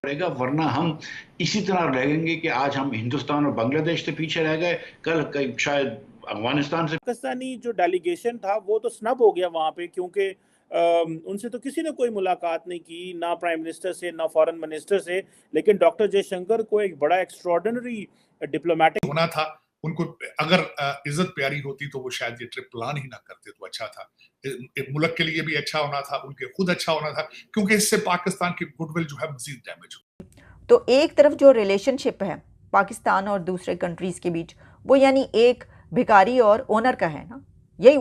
पड़ेगा, वरना हम इसी तरह रहेंगे कि आज हम हिंदुस्तान और बांग्लादेश से पीछे रह गए, कल शायद अफगानिस्तान से। पाकिस्तानी जो डेलीगेशन था वो तो स्नब हो गया वहां पे, क्योंकि उनसे तो किसी ने कोई मुलाकात नहीं की, ना प्राइम मिनिस्टर से ना फॉरेन मिनिस्टर से। लेकिन डॉक्टर जयशंकर को एक बड़ा एक्स्ट्रॉर्डिनरी डिप्लोमेटिक होना था। उनको अगर इज्जत प्यारी होती तो वो शायद ये ट्रिप प्लान ही ना करते तो अच्छा था। मुल्क के लिए भी अच्छा होना था, उनके खुद अच्छा होना था, क्योंकि इससे पाकिस्तान की गुडविल जो है मजीद डैमेज हो। तो एक तरफ जो रिलेशनशिप है पाकिस्तान और दूसरे कंट्रीज के बीच, वो यानी एक भिखारी और ओनर का है ना, यही।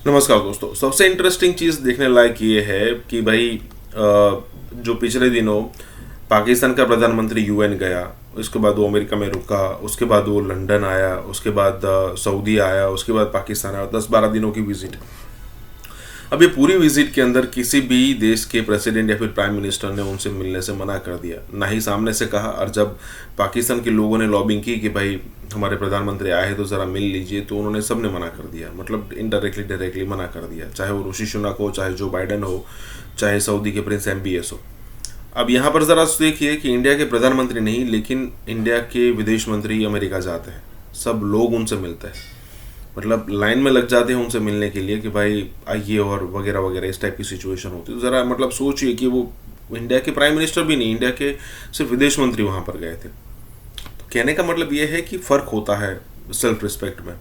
नमस्कार दोस्तों, सबसे इंटरेस्टिंग चीज़ देखने लायक ये है कि भाई जो पिछले दिनों पाकिस्तान का प्रधानमंत्री यूएन गया, उसके बाद वो अमेरिका में रुका, उसके बाद वो लंदन आया, उसके बाद सऊदी आया, उसके बाद पाकिस्तान आया, 10-12 दिनों की विजिट। अब ये पूरी विजिट के अंदर किसी भी देश के प्रेसिडेंट या फिर प्राइम मिनिस्टर ने उनसे मिलने से मना कर दिया, ना ही सामने से कहा। और जब पाकिस्तान के लोगों ने लॉबिंग की कि भाई हमारे प्रधानमंत्री आए तो ज़रा मिल लीजिए, तो उन्होंने सबने मना कर दिया, मतलब इनडायरेक्टली डायरेक्टली मना कर दिया, चाहे वो ऋषि सुनक हो, चाहे जो बाइडन हो, चाहे सऊदी के प्रिंस MBS हो। अब यहाँ पर ज़रा देखिए कि इंडिया के प्रधानमंत्री नहीं, लेकिन इंडिया के विदेश मंत्री अमेरिका जाते हैं, सब लोग उनसे मिलते हैं, मतलब लाइन में लग जाते हैं उनसे मिलने के लिए कि भाई आइए और वगैरह वगैरह, इस टाइप की सिचुएशन होती है। तो ज़रा मतलब सोचिए कि वो इंडिया के प्राइम मिनिस्टर भी नहीं, इंडिया के सिर्फ विदेश मंत्री वहाँ पर गए थे। तो कहने का मतलब ये है कि फ़र्क होता है सेल्फ रिस्पेक्ट में।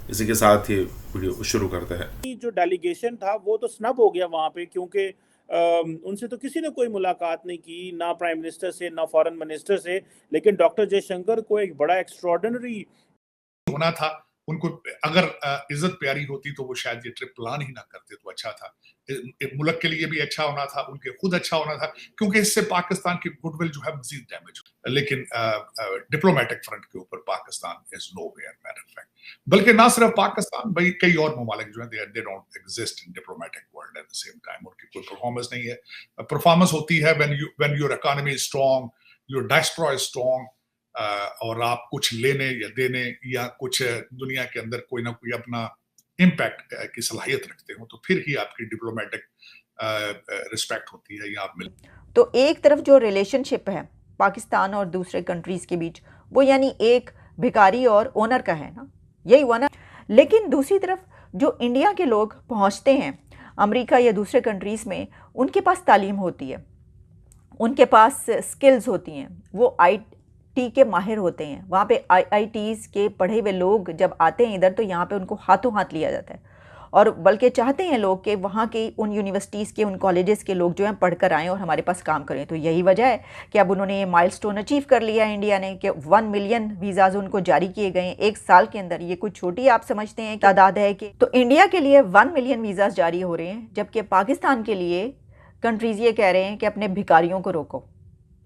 इसी के साथ ये वीडियो शुरू करते हैं। जो डेलीगेशन था वो तो स्नब हो गया वहां पे, क्योंकि उनसे तो किसी ने कोई मुलाकात नहीं की, ना प्राइम मिनिस्टर से ना फॉरेन मिनिस्टर से। लेकिन डॉक्टर जयशंकर को एक बड़ा एक्स्ट्रॉर्डिनरी होना था। उनको अगर इज्जत प्यारी होती तो वो शायद ये ट्रिप प्लान ही ना करते तो अच्छा था। मुल्क के लिए भी अच्छा होना था, उनके खुद अच्छा होना था, क्योंकि इससे पाकिस्तान की गुडविल जो है मजीद डैमेज हो। लेकिन डिप्लोमेटिक फ्रंट के ऊपर Pakistan is nowhere, matter of fact. बल्कि ना सिर्फ पाकिस्तान, भाई कई और ममालिक जो है they don't exist in diplomatic world at the same time. उनकी कोई परफॉर्मेंस नहीं है। परफॉर्मेंस होती है when your economy is strong, your diaspora is strong, और आप कुछ लेने या देने या कुछ दुनिया के अंदर कोई ना कोई अपना इम्पैक्ट की सलाहियत रखते हो, तो फिर ही आपकी डिप्लोमेटिक रिस्पेक्ट होती है या आप मिल। तो एक तरफ जो रिलेशनशिप है पाकिस्तान और दूसरे कंट्रीज के बीच, वो यानी एक भिखारी और ओनर का है ना, यही हुआ ना। लेकिन दूसरी तरफ जो इंडिया के लोग पहुंचते हैं अमेरिका या दूसरे कंट्रीज में, उनके पास तालीम होती है, उनके पास स्किल्स होती हैं, वो IT के माहिर होते हैं। वहाँ पे IITs के पढ़े हुए लोग जब आते हैं इधर, तो यहाँ पे उनको हाथों हाथ लिया जाता है, और बल्कि चाहते हैं लोग कि वहाँ के उन यूनिवर्सिटीज़ के, उन कॉलेजेस के लोग जो हैं पढ़ कर आएँ और हमारे पास काम करें। तो यही वजह है कि अब उन्होंने ये माइलस्टोन अचीव कर लिया है इंडिया ने, कि 1 मिलियन वीज़ाज़ उनको जारी किए गए हैं 1 साल के अंदर। ये कोई छोटी आप समझते हैं तादाद है कि, तो इंडिया के लिए 1 मिलियन वीज़ाज़ जारी हो रहे हैं, जबकि पाकिस्तान के लिए कंट्रीज़ ये कह रहे हैं कि अपने भिखारियों को रोको,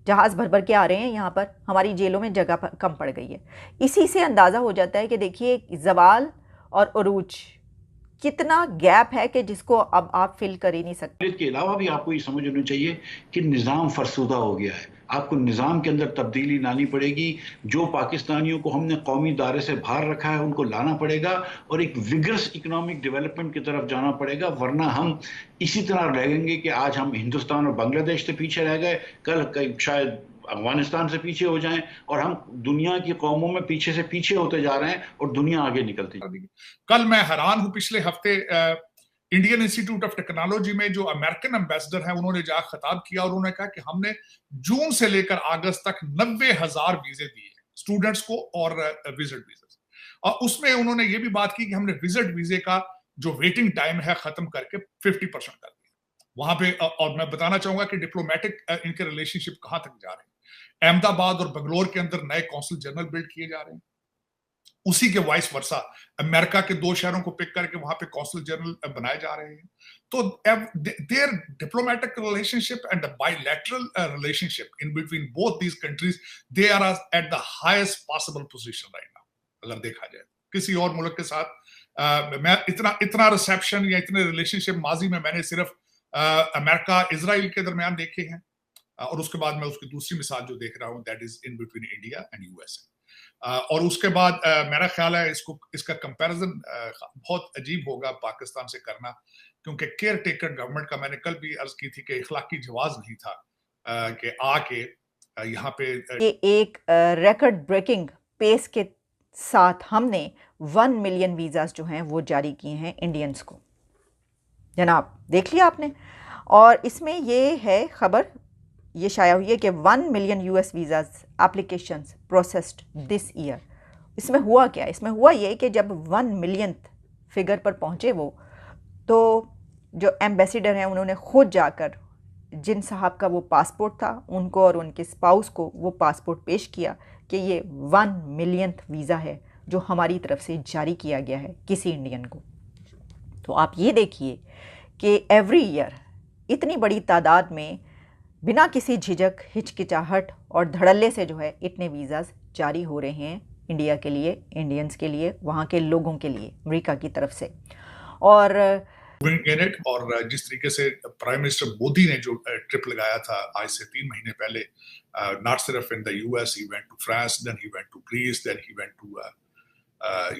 जहाज़ भर भर के आ रहे हैं यहाँ पर, हमारी जेलों में जगह कम पड़ गई है। इसी से अंदाज़ा हो जाता है कि देखिए ज़वाल और उरूज कितना गैप है कि जिसको अब आप फिल कर ही नहीं सकते। इसके अलावा भी आपको ये समझ होनी चाहिए कि निज़ाम फरसुदा हो गया है। आपको निज़ाम के अंदर तब्दीली लानी पड़ेगी। जो पाकिस्तानियों को हमने कौमी दायरे से बाहर रखा है उनको लाना पड़ेगा और एक विगरस इकोनॉमिक डेवलपमेंट की तरफ जाना पड़ेगा, वरना हम इसी तरह रहेंगे कि आज हम हिंदुस्तान और बांग्लादेश से पीछे रह गए, कल शायद अफगानिस्तान से पीछे हो जाएं, और हम दुनिया की कौमों में पीछे से पीछे होते जा रहे हैं और दुनिया आगे निकलती है। कल मैं हैरान हूं, पिछले हफ्ते इंडियन इंस्टीट्यूट ऑफ टेक्नोलॉजी में जो अमेरिकन एम्बेसडर है, उन्होंने जाकर खिताब किया और उन्होंने कहा कि हमने जून से लेकर अगस्त तक 90,000 वीजे दिए स्टूडेंट्स को और विजिट वीजे। और उसमें उन्होंने ये भी बात की कि हमने विजिट वीजे का जो वेटिंग टाइम है खत्म करके 50% कर दिया वहां पे। और मैं बताना चाहूंगा कि डिप्लोमेटिक इनके रिलेशनशिप कहां तक जा रहे हैं। अहमदाबाद और बेंगलोर के अंदर नए कौंसल जनरल बिल्ड किए जा रहे हैं। उसी के वाइस वर्सा अमेरिका के 2 शहरों को पिक करके वहां पे कौंसल जनरल बनाए जा रहे हैं। तो there diplomatic relationship and bilateral relationship in between both these countries, they are at the highest possible position right now. अगर देखा जाए किसी और मुल्क के साथ मैं इतना रिसेप्शन या इतने रिलेशनशिप माजी में मैंने सिर्फ अमेरिका इजराइल के दरमियान देखे हैं, और उसके बाद मैं उसकी दूसरी मिसाल जो देख रहा हूं that is in between India and USA। और उसके बाद मेरा ख्याल है इसका कंपैरिजन बहुत अजीब होगा पाकिस्तान से करना, क्योंकि केयर टेकर गवर्नमेंट का मैंने कल भी अर्ज की थी कि इखलाकी जवाज नहीं था कि आके यहाँ पे ये एक रिकॉर्ड ब्रेकिंग पेस के साथ हमने 1 मिलियन वीज़ाज जो हैं वो जारी किए हैं इंडियंस को। जनाब देख लिया आपने। और इसमें ये है खबर, ये शाया हुई है कि 1 million US visas applications processed this year. इसमें हुआ क्या? इसमें हुआ ये कि जब 1 मिलियन फिगर पर पहुँचे वो, तो जो एम्बेसडर हैं उन्होंने ख़ुद जाकर जिन साहब का वो पासपोर्ट था उनको और उनके स्पाउस को वो पासपोर्ट पेश किया कि ये 1 मिलियन वीज़ा है जो हमारी तरफ से जारी किया गया है किसी इंडियन को। तो आप ये देखिए कि एवरी ईयर इतनी बड़ी तादाद में बिना किसी झिझक, हिचकिचाहट और धड़ल्ले से जो है इतने वीज़ाज जारी हो रहे हैं इंडिया के लिए, इंडियंस के लिए, वहाँ के लोगों के लिए अमेरिका की तरफ से। और और जिस तरीके से प्राइम मिनिस्टर मोदी ने जो ट्रिप लगाया था आज से 3 महीने पहले, नॉट सिर्फ in the US, he went to France, then he went to Greece, then he went to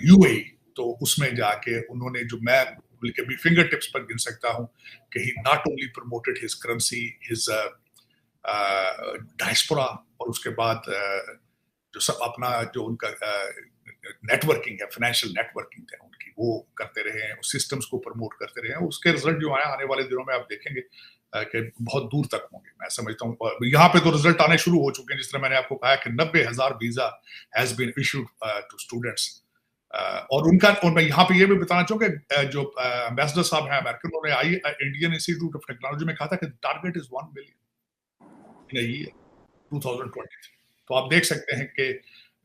UAE. तो उसमें जाके उन्होंने, जो मैं बल्कि फिंगर टिप्स पर गिन सकता हूँ, कि he not only promoted his currency, his diaspora, और उसके बाद जो सब अपना जो उनका नेटवर्किंग है, फाइनेंशियल नेटवर्किंग है उनकी, वो करते रहे हैं, सिस्टम्स को प्रमोट करते रहे हैं। उसके रिजल्ट जो आए आने वाले दिनों में आप देखेंगे कि बहुत दूर तक होंगे, मैं समझता हूँ। यहाँ पे तो रिजल्ट आने शुरू हो चुके हैं, जिस तरह मैंने आपको कहा कि 90,000 visa has been issued to students. और मैं यहाँ पे ये भी बताना चाहूँ कि जो एम्बेसडर साहब हैं अमेरिकन, उन्होंने इंडियन इंस्टीट्यूट ऑफ टेक्नोलॉजी में कहा था कि target is 1 million in a year 2023। तो आप देख सकते हैं कि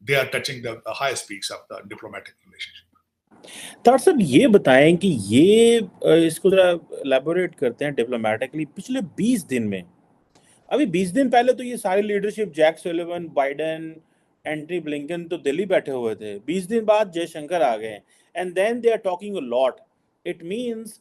they are touching the highest peaks of the diplomatic relationship। तार साहब ये बताएं कि ये इसको जरा एलैबोरेट करते हैं डिप्लोमेटिकली। पिछले 20 दिन में, अभी 20 दिन पहले तो ये सारी leadership, Jake Sullivan, Biden, Antony Blinken तो दिल्ली बैठे हुए थे। 20 दिन बाद जयशंकर आ गए, and then they are talking a lot. It means